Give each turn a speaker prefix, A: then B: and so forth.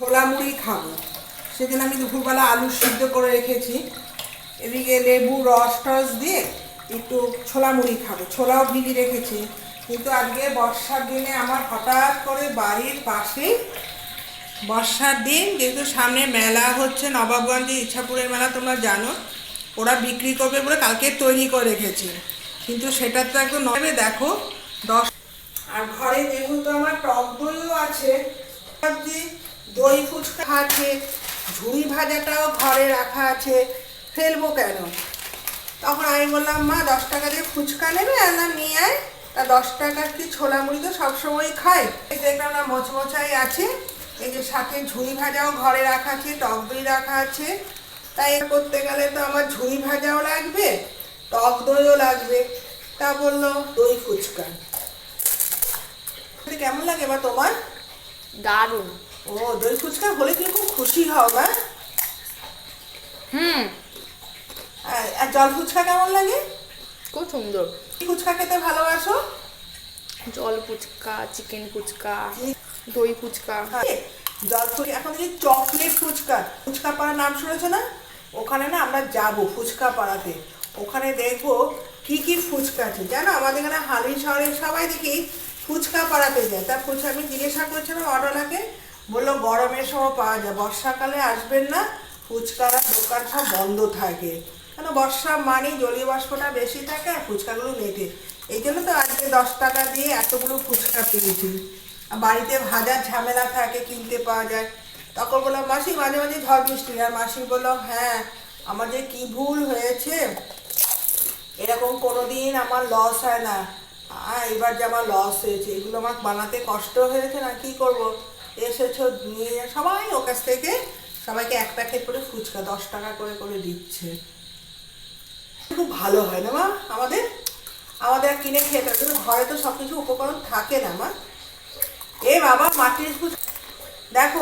A: ছোলা মুড়ি খাবো। সেদিন আমি দুপুরবেলা আলু সিদ্ধ করে রেখেছি, এদিকে লেবু রস টস দিয়ে একটু ছোলা মুড়ি খাবো। ছোলাও ভিজিয়ে রেখেছি, কিন্তু আজকে বর্ষার দিনে আমার হঠাৎ করে বাড়ির পাশে, বর্ষার দিন যেহেতু সামনে মেলা হচ্ছে, নবাবগঞ্জে ইচ্ছাপুরের মেলা তোমরা জানো, ওরা বিক্রি করবে বলে কালকে তৈরি করে রেখেছে, কিন্তু সেটা তো একদম নবে। দেখো 10। আর ঘরে যেহেতু আমার টক দইও আছে, ভাবছি দই ফুচকা আছে, ঝুড়ি ভাজাটাও ঘরে রাখা আছে, ফেলবো কেন? তখন আমি বললাম, মা 10 টাকা দিয়ে ফুচকা নেবে? আর না নিয়ে আয়। তা 10 টাকার কি ছোলা মুড়ি তো সবসময় খাই। এই দেখলাম না মোচমোচাই আছে, এই যে সাথে ঝুড়ি ভাজাও ঘরে রাখা আছে, টক দই রাখা আছে। তাই করতে গেলে তো আমার ঝুড়ি ভাজাও লাগবে, টক দইও লাগবে। তা বললো দই ফুচকা। কেমন লাগে বা তোমার?
B: দারুণ।
A: ও, দই ফুচকা হলে কি খুব খুশি হও না?
B: হুম,
A: আর জল ফুচকা কেমন লাগে?
B: খুব সুন্দর।
A: কি ফুচকা খেতে ভালোবাসো?
B: জল ফুচকা, চিকেন ফুচকা, দই ফুচকা।
A: জল ফুচকা, এখন যে চকলেট ফুচকা, ফুচকা পাড়ার নাম শুনেছো না? ওখানে না আমরা যাবো ফুচকা পাড়াতে, ওখানে দেখবো কি কি ফুচকা আছে। জানো আমাদের এখানে হালি শহরে সবাই দেখি ফুচকা পাড়াতে যায়। তার ফুচকা আমি জিজ্ঞাসা করছিলাম অটোলাকে, বললো গরমের সময় পাওয়া যায়, বর্ষাকালে আসবেন না, ফুচকার দোকান সব বন্ধ থাকে। কেন, বর্ষা মানেই জলীয় বাষ্পটা বেশি থাকে আর ফুচকাগুলো মেটে। এই জন্য তো আজকে 10 টাকা দিয়ে এতগুলো ফুচকা পেয়েছি। আর বাড়িতে ভাজার ঝামেলা থাকে, কিনতে পাওয়া যায়। তখন বললাম, মাসি মাঝে মাঝে ঝড় বৃষ্টি, আর মাসি বললো, হ্যাঁ আমার যে কি ভুল হয়েছে, এরকম কোনোদিন আমার লস হয় না। এবার যে আমার লস হয়েছে, এগুলো আমার বানাতে কষ্ট হয়েছে না, কি করব, এসেছো নিয়ে সবাই ওর কাছ থেকে সবাইকে 1 প্যাকেট করে ফুচকা 10 টাকা করে করে দিচ্ছে। খুব ভালো হয় না মা? আমাদের আমাদের কিনে খেতে হয়, কিন্তু ঘরে তো সব কিছু উপকরণ থাকে না মা। এ বাবা, মাটির ফুচকা দেখো